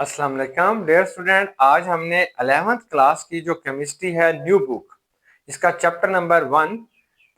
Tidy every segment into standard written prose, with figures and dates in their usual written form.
अस्सलाम वालेकुम dear student. आज हमने 11th क्लास की जो केमिस्ट्री है न्यू बुक, इसका chapter number 1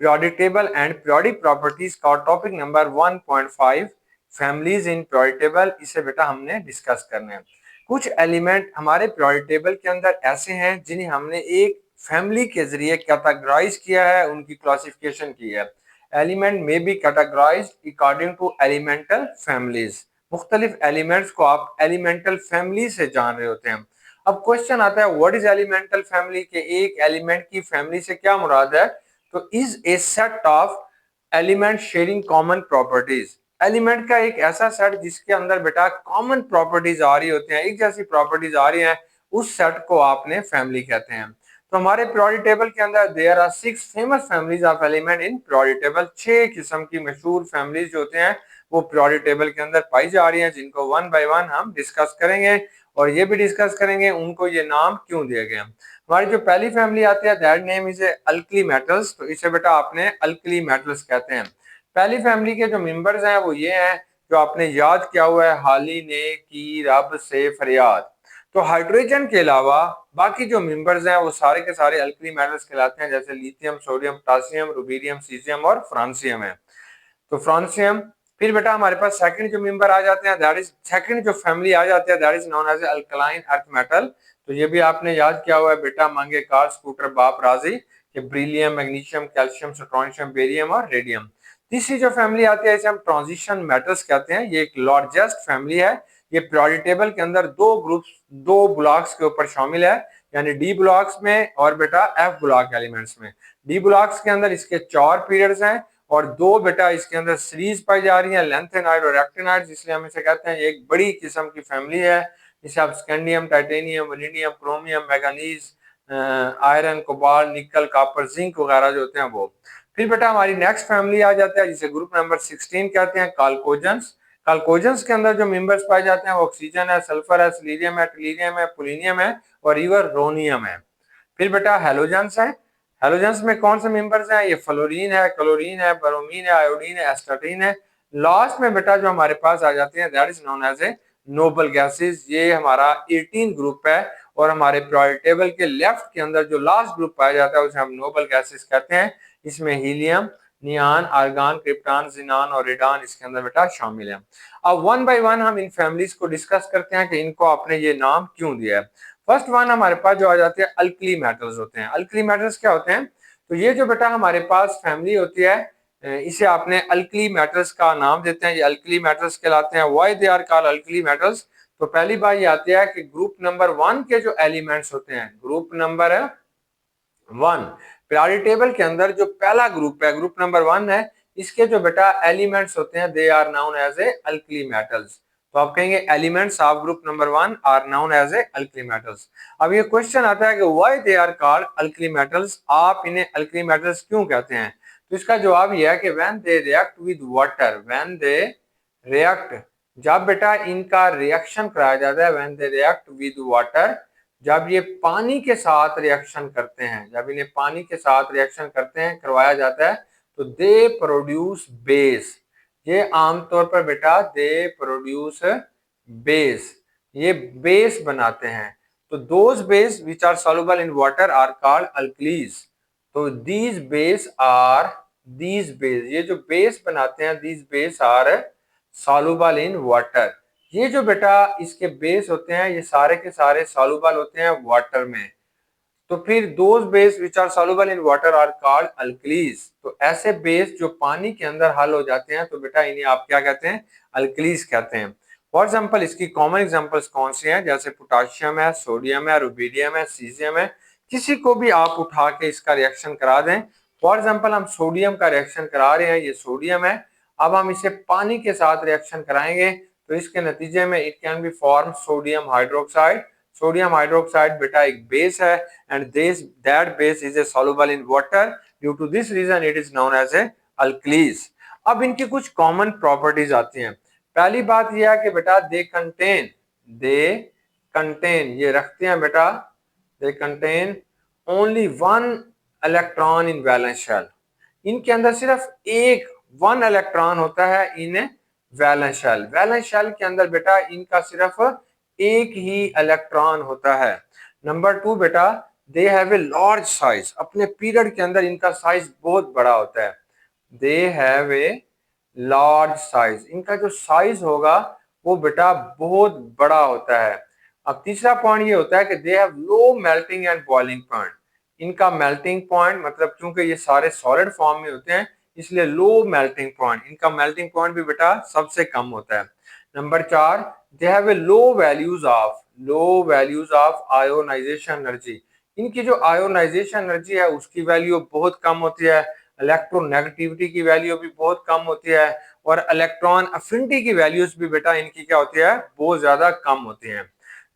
periodic table and periodic properties का topic number 1.5 families in periodic table, इसे बेटा हमने डिस्कस करना है। कुछ एलिमेंट हमारे पीरियोडिक टेबल के अंदर ऐसे हैं जिन्हें हमने एक फैमिली के जरिए कैटेगराइज किया है, उनकी क्लासिफिकेशन की है। एलिमेंट में be categorized according to elemental families. मुख्तलिफ एलिमेंट्स को आप एलिमेंटल फैमिली से जान रहे होते हैं। अब क्वेश्चन आता है व्हाट इज एलिमेंटल फैमिली, के एक एलिमेंट की फैमिली से क्या मुराद है। तो is a set of element sharing common properties. Element का एक ऐसा सेट जिसके अंदर बेटा कॉमन प्रॉपर्टीज आ रही होती हैं, एक जैसी प्रॉपर्टीज आ रही हैं, उस सेट को आपने फैमिली कहते हैं। तो हमारे पीरियोडिक टेबल के अंदर there are 6 famous families of element in periodic table. 6 किस्म की मशहूर फैमिलीज जो होते हैं वो पीरियोडिक टेबल के अंदर पाई जा रही हैं, जिनको वन बाय वन हम डिस्कस करेंगे और ये भी डिस्कस करेंगे उनको ये नाम क्यों दिए गए। हमारी जो पहली फैमिली आती है that name is alkali metals. तो इसे बेटा आपने अल्कली मेटल्स कहते हैं। पहली फैमिली के जो मेंबर्स हैं वो ये हैं जो आपने याद किया हुआ है, हाली ने की रब से फरियाद। तो हाइड्रोजन के अलावा बाकी जो मेंबर्स हैं वो सारे के सारे अल्कली मेटल्स कहलाते हैं, जैसे lithium, sodium, potassium, rubidium, caesium और फ्रांसियम है। तो फ्रांसियम। फिर बेटा हमारे पास सेकंड जो मेंबर आ जाते हैं दैट इज सेकंड जो फैमिली आ जाती है that is known as alkaline earth metal. तो ये भी आपने याद किया हुआ है बेटा, मांगे कार स्कूटर बाप राजी, कि beryllium, magnesium, calcium, strontium, barium और रेडियम। तीसरी जो फैमिली आती है इसे हम ट्रांजिशन मेटल्स कहते हैं। ये एक लार्जेस्ट फैमिली है। ये पीरियोडिक टेबल के अंदर दो ग्रुप्स, दो ब्लॉक्स के ऊपर शामिल है, यानी डी ब्लॉक्स में और बेटा एफ ब्लॉक एलिमेंट्स में। डी ब्लॉक्स के अंदर इसके 4 पीरियड्स हैं और 2 बेटा इसके अंदर सीरीज पाई जा रही है, लेंथेनाइड और एक्टिनाइड, इसलिए हम इसे कहते हैं एक बड़ी किस्म की फैमिली है। इसे आप scandium, titanium, vanadium, chromium, manganese, iron, cobalt, निकल, कॉपर, जिंक वगैरह जो होते हैं वो। फिर बेटा हमारी नेक्स्ट फैमिली आ जाता है जिसे ग्रुप नंबर 16 कहते हैं, काल्कोजेंस। काल्कोजेंस के अंदर जो मेंबर्स पाए जाते हैं वो ऑक्सीजन है, सल्फर है, सिलीरियम है, टेलिरियम है, पोलिनियम है और इवन रोनियम है। फिर बेटा हेलोजेंस है। हेलोजेंस में कौन से मेंबर्स हैं, ये फ्लोरीन है, क्लोरीन है, ब्रोमीन है, आयोडीन है, एस्टाटीन है। लास्ट में बेटा जो हमारे पास आ जाते हैं that is known as a noble gases. ये हमारा 18 ग्रुप है और हमारे पीरियोडिक टेबल के लेफ्ट के अंदर जो लास्ट ग्रुप पाया जाता है उसे हम नोबल गैसेस कहते हैं। इसमें हीलियम, नियान, आर्गन, क्रिप्टॉन, जिनान और रेडान इसके अंदर बेटा शामिल है। अब वन बाय वन हम इन फैमिलीज को डिस्कस करते हैं कि इनको आपने ये नाम क्यों दिया है। फर्स्ट वन हमारे पास जो आ जाते हैं अल्कली मेटल्स होते हैं। अल्कली मेटल्स क्या होते हैं, तो ये जो बेटा हमारे पास फैमिली होती है इसे आपने अल्कली मेटल्स का नाम देते हैं, ये अल्कली मेटल्स कहलाते हैं। Why they are called alkali metals, तो पहली बात ये आती है कि ग्रुप नंबर 1 के जो एलिमेंट्स होते हैं, ग्रुप नंबर 1 पीरियोडिक टेबल के अंदर जो पहला ग्रुप है, ग्रुप नंबर 1 है, इसके जो बेटा एलिमेंट्स होते हैं they are known as a alkali metals. तो आप कहेंगे elements of group number 1 are known as a alkali metals. अब ये क्वेश्चन आता है कि why they are called alkali metals, आप इन्हें अल्कली मेटल्स क्यों कहते हैं। तो इसका जवाब यह है कि when they react with water, when they react, जब बेटा इनका रिएक्शन कराया जाता है, when they react with water, जब ये पानी के साथ रिएक्शन करते हैं, जब इन्हें पानी के साथ रिएक्शन करते हैं, करवाया जाता है, तो दे प्रोड्यूस बेस। ये आमतौर पर बेटा दे प्रोड्यूस बेस, ये बेस बनाते हैं। तो those base which are soluble in water are called alkalis. तो these base are, these base, ये जो बेस बनाते हैं, these base are soluble in water. ये जो बेटा इसके बेस होते हैं ये सारे के सारे सॉल्युबल होते हैं वाटर में। तो फिर those base which are soluble in water are called alkalis. तो ऐसे बेस जो पानी के अंदर हल हो जाते हैं तो बेटा इन्हें आप क्या कहते हैं, अल्कलीज कहते हैं। फॉर एग्जांपल इसकी कॉमन एग्जांपल्स कौन सी हैं, जैसे पोटेशियम है, सोडियम है, रुबीडियम है, सीजियम है। किसी को भी आप उठा के इसका रिएक्शन करा दें। फॉर एग्जांपल हम सोडियम का रिएक्शन करा रहे हैं, ये सोडियम है, अब हम इसे पानी के साथ रिएक्शन कराएंगे तो इसके नतीजे में it can be form sodium hydroxide. Sodium hydroxide बेटा एक बेस है and that base is a soluble in water. Due to this reason it is known as a alkalis. अब इनकी कुछ कॉमन प्रॉपर्टीज आती हैं। पहली बात यह है कि बेटा दे कंटेन, ये रखते हैं बेटा, they contain only 1 electron in valence shell. इनके अंदर सिर्फ एक 1 इलेक्ट्रॉन होता है in valence shell. Valence shell के अंदर बेटा इनका सिर्फ एक ही इलेक्ट्रॉन होता है। नंबर 2 बेटा, दे हैव ए लार्ज साइज, अपने पीरियड के अंदर इनका साइज बहुत बड़ा होता है। They have a large size, इनका जो साइज होगा वो बेटा बहुत बड़ा होता है। अब तीसरा पॉइंट ये होता है कि दे have low melting and boiling point, इनका मेल्टिंग पॉइंट मतलब क्योंकि ये सारे सॉलिड फॉर्म में होते हैं इसलिए लो मेल्टिंग पॉइंट, इनका मेल्टिंग पॉइंट भी बेटा सबसे कम होता है। Number 4, they have a low values of ionization energy, इनकी जो आयोनाइजेशन एनर्जी है उसकी वैल्यू बहुत कम होती है, इलेक्ट्रोनेगेटिविटी की वैल्यू भी बहुत कम होती है और इलेक्ट्रॉन अफिनिटी की वैल्यूज भी बेटा इनकी क्या होती है, बहुत ज्यादा कम होती हैं।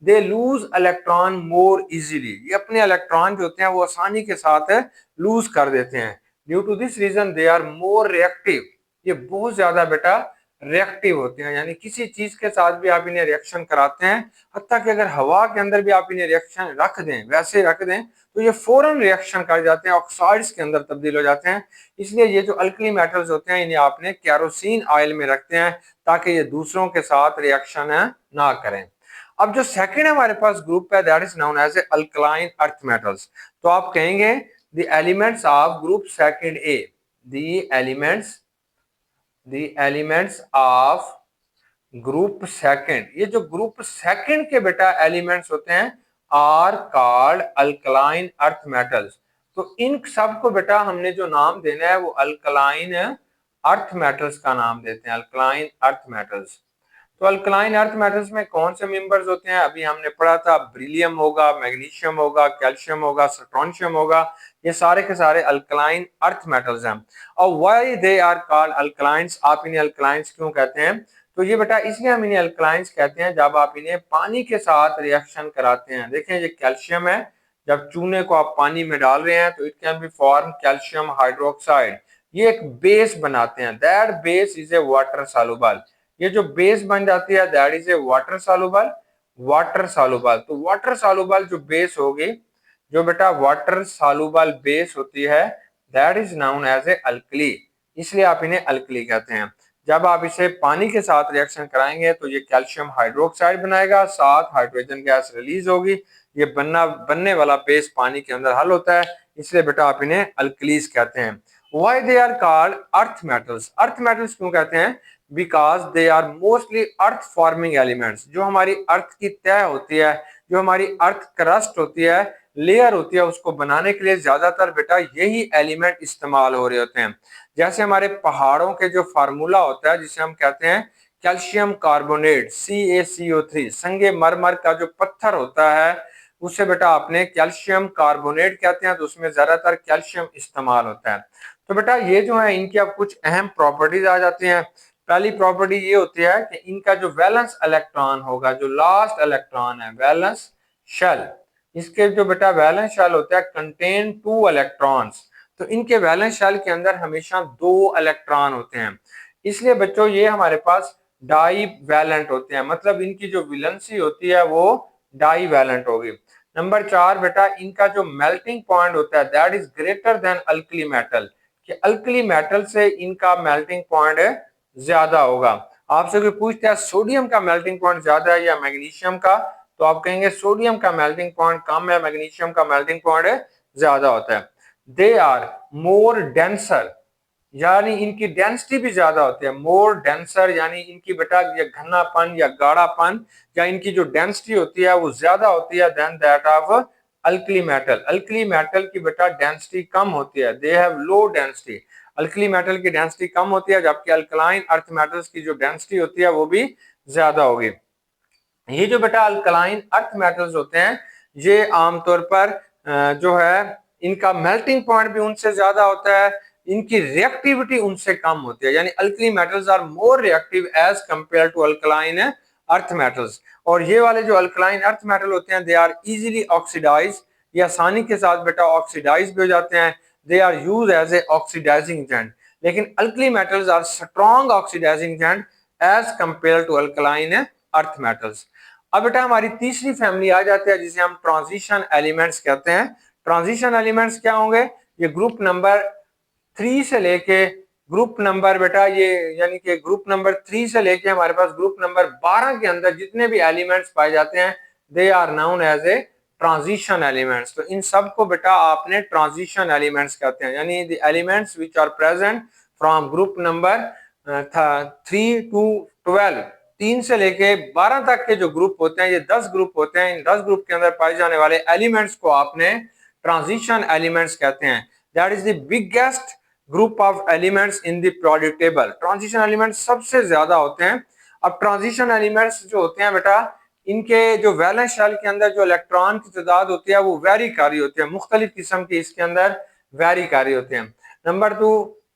They lose electron more easily, ये अपने इलेक्ट्रॉन जो होते हैं वो आसानी के साथ लूज कर देते हैं। Due to this reason they are more reactive, ये बहुत ज्यादा बेटा रिएक्टिव होते हैं, यानी किसी चीज के साथ भी आप इन्हें रिएक्शन कराते हैं, हत्ता कि अगर हवा के अंदर भी आप इन्हें रिएक्शन रख दें, वैसे रख दें तो ये फौरन रिएक्शन कर जाते हैं, ऑक्साइड्स के अंदर तब्दील हो जाते हैं। इसलिए ये जो अल्कली मेटल्स होते हैं इन्हें आपने केरोसिन ऑयल में रखते हैं ताकि ये दूसरों के साथ रिएक्शन ना करें। अब जो सेकंड हमारे पास ग्रुप है that is known as a alkaline earth metals, तो आप कहेंगे the elements of group second a, the elements of group second, ये जो ग्रुप सेकंड के बेटा एलिमेंट्स होते हैं are called alkaline earth metals. तो इन सब को बेटा हमने जो नाम देना है वो अल्कलाइन अर्थ मेटल्स का नाम देते हैं, अल्कलाइन अर्थ मेटल्स। तो अल्कलाइन अर्थ मेटल्स में कौन से मेंबर्स होते हैं, अभी हमने पढ़ा था ब्रिलियम होगा, मैग्नीशियम होगा, कैल्शियम होगा, स्ट्रोंशियम होगा, ये सारे के सारे अल्कलाइन अर्थ मेटल्स हैं। और व्हाई दे आर कॉल्ड अल्कलाइंस, आप इन्हें अल्कलाइंस क्यों कहते हैं, तो ये बेटा इसलिए हम इन्हें अल्कलाइंस कहते हैं जब आप इन्हें पानी के साथ रिएक्शन कराते हैं। देखें ये कैल्शियम है, जब चूने को आप पानी में डाल रहे हैं तो it can be form calcium hydroxide, ये एक बेस बनाते हैं, that base is a water soluble, ये जो बेस बन जाती है that is a water soluble, तो वाटर सॉल्युबल जो बेस होगी, जो बेटा वाटर सॉल्युबल बेस होती है that is known as a alkali, इसलिए आप इन्हें अल्कली कहते हैं। जब आप इसे पानी के साथ रिएक्शन कराएंगे तो ये कैल्शियम हाइड्रोक्साइड बनाएगा, साथ हाइड्रोजन गैस रिलीज होगी, ये बनने वाला बेस पानी के अंदर हल होता है, इसलिए बेटा आप इन्हें अल्कलीज कहते हैं। Why they are called earth metals, earth metals क्यों कहते हैं, because they are mostly earth forming elements, जो हमारी अर्थ की तय होती है, जो हमारी अर्थ क्रस्ट होती है, लेयर होती है, उसको बनाने के लिए ज्यादातर बेटा यही एलिमेंट इस्तेमाल हो रहे होते हैं। जैसे हमारे पहाड़ों के जो फार्मूला होता है जिसे हम कहते हैं कैल्शियम कार्बोनेट CaCO3, संगे मरमर का जो पत्थर होता है उसे बेटा आपने कैल्शियम कार्बोनेट कहते हैं, तो उसमें ज्यादातर कैल्शियम इस्तेमाल होता है। तो बेटा ये जो है इनकी अब कुछ अहम प्रॉपर्टीज आ जाती हैं। पहली प्रॉपर्टी ये होती है कि इनका जो वैलेंस इलेक्ट्रॉन होगा, जो लास्ट इलेक्ट्रॉन है वैलेंस शेल, इसके जो बेटा वैलेंस शेल होता है कंटेन 2 इलेक्ट्रॉन्स, तो इनके वैलेंस शेल के अंदर हमेशा 2 इलेक्ट्रॉन होते हैं, इसलिए बच्चों ये हमारे पास डाई वैलेंट होते हैं, मतलब इनकी जो वैलेंसी होती है वो डाई वैलेंट होगी। नंबर 4 बेटा इनका जो मेल्टिंग पॉइंट होता है that is greater than alkali metal, कि अल्कली मेटल से इनका मेल्टिंग पॉइंट ज्यादा होगा। आपसे कोई पूछता है सोडियम का मेल्टिंग पॉइंट ज्यादा है या मैग्नीशियम का, तो आप कहेंगे सोडियम का मेल्टिंग पॉइंट कम है, मैग्नीशियम का मेल्टिंग पॉइंट ज्यादा होता है। दे आर मोर डेंसर, यानी इनकी डेंसिटी भी ज्यादा होती है, मोर डेंसर यानी इनकी बेटा ये घनापन या गाढ़ापन या इनकी जो डेंसिटी होती है वो ज्यादा होती है then that of alkali metal, alkali metal की बेटा डेंसिटी कम होती है, they have low density, alkali metal की डेंसिटी कम होती है जबकि अल्कलाइन अर्थ मेटल्स की जो डेंसिटी होती है वो भी ज्यादा होगी। ये जो बेटा अल्कलाइन अर्थ मेटल्स होते हैं ये आमतौर पर जो है इनका मेल्टिंग पॉइंट भी उनसे ज्यादा होता है, इनकी रिएक्टिविटी उनसे कम होती है, यानी alkali metals are more reactive as compare to alkaline earth metals. और ये वाले जो अल्कलाइन अर्थ मेटल होते हैं दे आर इजीली ऑक्सीडाइज, ये आसानी के साथ बेटा ऑक्सीडाइज भी हो जाते हैं, they are use as a oxidising agent, लेकिन alkali metals are strong oxidising agent as compare to alkaline earth metals. अब बेटा हमारी तीसरी फैमिली आ जाती है जिसे हम ट्रांजिशन एलिमेंट्स कहते हैं। ट्रांजिशन एलिमेंट्स क्या होंगे, ये ग्रुप नंबर 3 से लेके ग्रुप नंबर बेटा ये यानी कि ग्रुप नंबर 3 से लेके हमारे पास ग्रुप नंबर 12 के अंदर जितने भी एलिमेंट्स पाए जाते हैं they are known as a transition elements. तो इन सब को बेटा आपने ट्रांजिशन एलिमेंट्स कहते हैं, यानी the elements which are present from group number 3 to 12, 3 से लेके 12 तक के जो ग्रुप होते हैं, ये 10 ग्रुप होते हैं। इन 10 ग्रुप के अंदर पाए जाने वाले एलिमेंट्स को आपने ट्रांजिशन एलिमेंट्स कहते हैं। That is the biggest group of elements in the periodic table. Transition elements सबसे ज्यादा होते हैं। अब ट्रांजिशन एलिमेंट्स जो होते हैं बेटा, इनके जो वैलेंस शेल के अंदर जो इलेक्ट्रॉन की तादाद होती है वो वेरी कारी होती है, मुख्तलिफ किस्म की इसके अंदर वेरी कारी होते हैं। नंबर 2,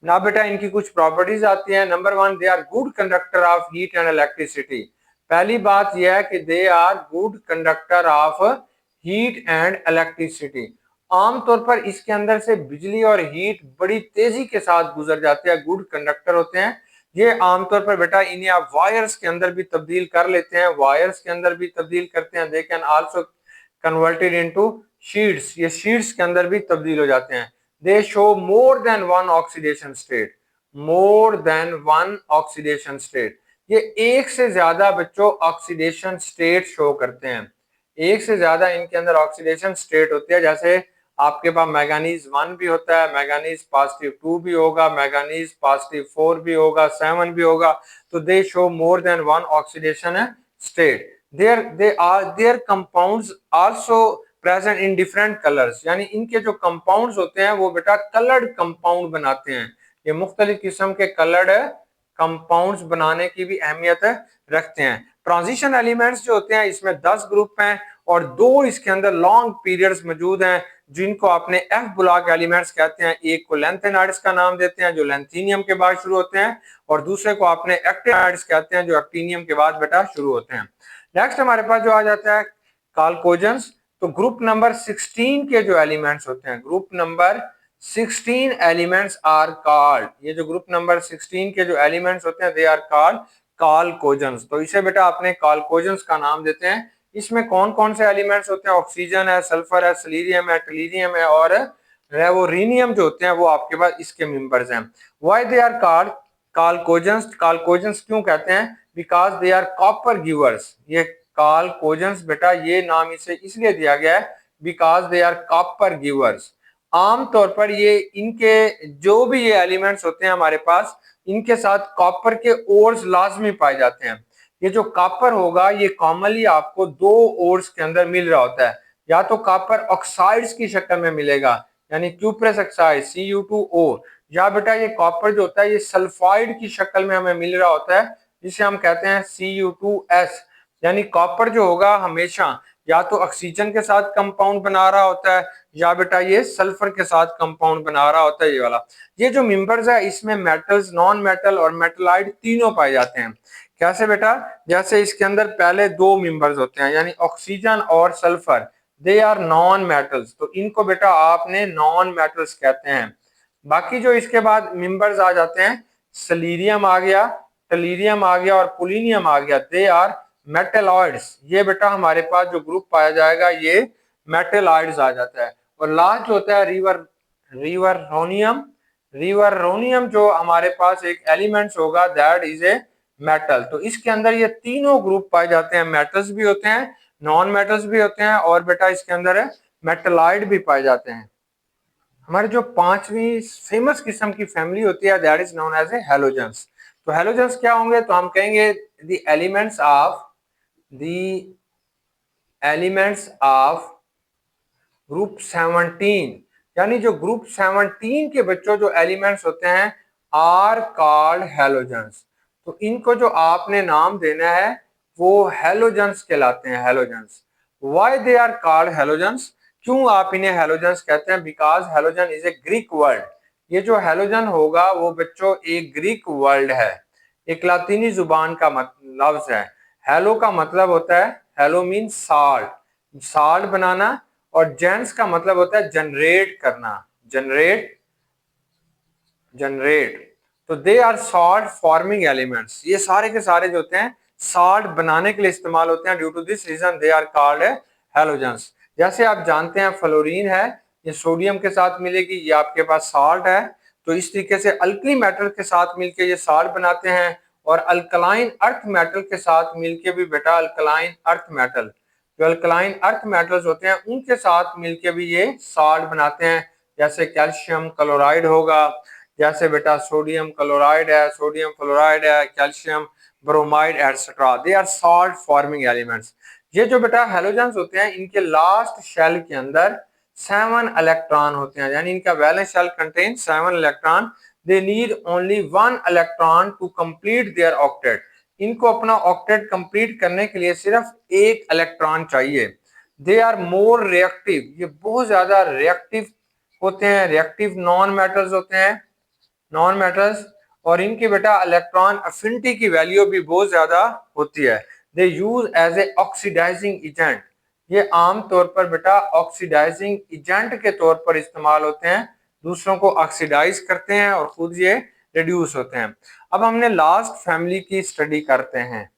ना बेटा इनकी कुछ प्रॉपर्टीज आती हैं। Number 1, they are good conductor of heat and electricity. पहली बात यह है कि they are good conductor of heat and electricity. आमतौर पर इसके अंदर से बिजली और हीट बड़ी तेजी के साथ गुजर जाते हैं, गुड कंडक्टर होते हैं ये। आमतौर पर बेटा इन्हें आप वायर्स के अंदर भी तब्दील कर लेते हैं, वायर्स के अंदर भी तब्दील करते हैं। They can also converted into sheets, ये शीट्स के अंदर भी तब्दील हो जाते हैं। दे show more than one oxidation state, more than one oxidation state. ये एक से ज्यादा बच्चों ऑक्सीडेशन स्टेट शो करते हैं, एक से ज्यादा इनके अंदर ऑक्सीडेशन स्टेट होती है। जैसे आपके पास मैंगनीज 1 भी होता है, मैंगनीज पॉजिटिव 2 भी होगा, मैंगनीज पॉजिटिव 4 भी होगा, 7 भी होगा। तो दे show more than one oxidation state. There compounds also present in different colours, यानी इनके जो कंपाउंड्स होते हैं वो बेटा कलर्ड कंपाउंड बनाते हैं। ये मुख्तलिफ किस्म के कलर्ड कंपाउंड्स बनाने की भी अहमियत रखते हैं। ट्रांजिशन एलिमेंट्स जो होते हैं इसमें 10 ग्रुप हैं और 2 इसके अंदर लॉन्ग पीरियड्स मौजूद हैं जिनको आपने एफ ब्लॉक एलिमेंट्स कहते हैं। एक को लेंथेनाइड्स का नाम देते हैं जो लेंथीनियम के बाद शुरू होते हैं, और दूसरे को आपने एक्टिनाइड्स कहते हैं जो एक्टिनियम के बाद बेटा शुरू होते हैं। नेक्स्ट हमारे पास जो आ जाता है कॉलकोजेंस। तो ग्रुप नंबर 16 के जो एलिमेंट्स होते हैं, group number 16 elements are called, ये जो ग्रुप नंबर 16 के जो एलिमेंट्स होते हैं दे आर कॉल्ड कॉलकोजेंस। तो इसे बेटा अपने कॉलकोजेंस का नाम देते हैं। इसमें कौन कौन से एलिमेंट्स होते हैं? ऑक्सीजन है, सल्फर है, सिलीरियम है, टेलीरियम है और रेवोरीनियम जो होते हैं वो आपके पास इसके मेंबर्स हैं। Why they are called chalcogens? Chalcogens क्यों कहते हैं? Because they are copper givers. ये कॉलकोजेंस बेटा ये नाम इसे इसलिए दिया गया है because they are copper givers. आमतौर पर ये इनके जो भी ये एलिमेंट्स होते हैं हमारे पास, इनके साथ कॉपर के ओर्स लाजमी पाए जाते हैं। ये जो कॉपर होगा ये कॉमनली आपको 2 ओर्स के अंदर मिल रहा होता है, या तो कॉपर ऑक्साइड्स की शक्ल में मिलेगा यानी क्यूप्रस ऑक्साइड Cu2O, या बेटा ये कॉपर जो होता है ये सल्फाइड की शक्ल में हमें मिल रहा होता है जिसे हम कहते हैं Cu2S। यानी कॉपर जो होगा हमेशा या तो ऑक्सीजन के साथ कंपाउंड बना रहा होता है या बेटा ये सल्फर के साथ कंपाउंड बना रहा होता है ये वाला। ये जो मेंबर्स है इसमें मेटल्स, नॉन मेटल और मेटलाइड तीनों पाए जाते हैं। कैसे बेटा? जैसे इसके अंदर पहले 2 मेंबर्स होते हैं यानी ऑक्सीजन और sulphur, they are non metals, तो इनको बेटा आपने नॉन मेटल्स कहते हैं। बाकी जो इसके बाद मेंबर्स आ जाते हैं, सिलीरियम आ गया, टेलीरियम आ गया और पोलिनियम आ गया, दे आर मेटेलॉइड्स। ये बेटा हमारे पास जो ग्रुप पाया जाएगा ये मेटेलॉइड्स आ जाता है। और लास्ट जो होता है रिवररोनियम। रिवररोनियम जो हमारे पास एक एलिमेंट्स होगा दैट इज ए मेटल। तो इसके अंदर ये तीनों ग्रुप पाए जाते हैं, मेटल्स भी होते हैं, नॉन मेटल्स भी होते हैं और बेटा इसके अंदर मेटलाइड भी पाए जाते हैं। हमारे जो 5वीं फेमस किस्म की फैमिली होती है that is known as a halogens. तो हैलोजेंस क्या होंगे? तो हम कहेंगे द एलिमेंट्स ऑफ ग्रुप 17, यानी जो ग्रुप 17 के बच्चों जो एलिमेंट्स होते हैं आर कॉल्ड हैलोजेंस। तो इनको जो आपने नाम देना है वो हैलोजेंस कहलाते हैं, halogens. Why they are called halogens? क्यों आप इन्हें हैलोजेंस कहते हैं? Because halogen is a Greek word. ये जो हैलोजन होगा वो बच्चों एक ग्रीक वर्ड है, एक लातीनी जुबान का लफ्ज है। हेलो का मतलब होता है, हेलो मीन साल्ट, साल्ट बनाना, और जेंस का मतलब होता है जनरेट करना, जनरेट। तो they are salt forming elements. ये सारे के सारे जो होते हैं सॉल्ट बनाने के लिए इस्तेमाल होते हैं। Due to this reason they are called halogens. जैसे आप जानते हैं फ्लोरीन है, ये सोडियम के साथ मिलेगी, ये आपके पास सॉल्ट है। तो इस तरीके से अल्कली मेटल के साथ मिलके ये साल्ट बनाते हैं, और अल्कलाइन अर्थ मेटल के साथ मिलके भी बेटा अल्कलाइन अर्थ मेटल, जो अल्कलाइन अर्थ मेटल्स होते हैं उनके साथ मिलके भी ये साल्ट बनाते हैं। जैसे कैल्शियम क्लोराइड होगा, जैसे बेटा सोडियम क्लोराइड है, सोडियम फ्लोराइड है, calcium bromide etcetera, they are salt forming elements. ये जो बेटा हैलोजेंस होते हैं इनके लास्ट शेल के अंदर 7 इलेक्ट्रॉन होते हैं, यानी इनका valence shell contain 7 electron. They need only 1 electron to complete their octet. इनको अपना ऑक्टेट कंप्लीट करने के लिए सिर्फ एक इलेक्ट्रॉन चाहिए। दे आर मोर रिएक्टिव, ये बहुत ज्यादा रिएक्टिव होते हैं, रिएक्टिव नॉन मेटल्स होते हैं, नॉन मेटल्स, और इनकी बेटा इलेक्ट्रॉन अफिनिटी की वैल्यू भी बहुत ज्यादा होती है। They use as a oxidising agent, ये आम तौर पर बेटा ऑक्सीडाइजिंग एजेंट के तौर पर इस्तेमाल होते हैं, दूसरों को ऑक्सीडाइज करते हैं और खुद ये रिड्यूस होते हैं। अब हमने लास्ट फैमिली की स्टडी करते हैं।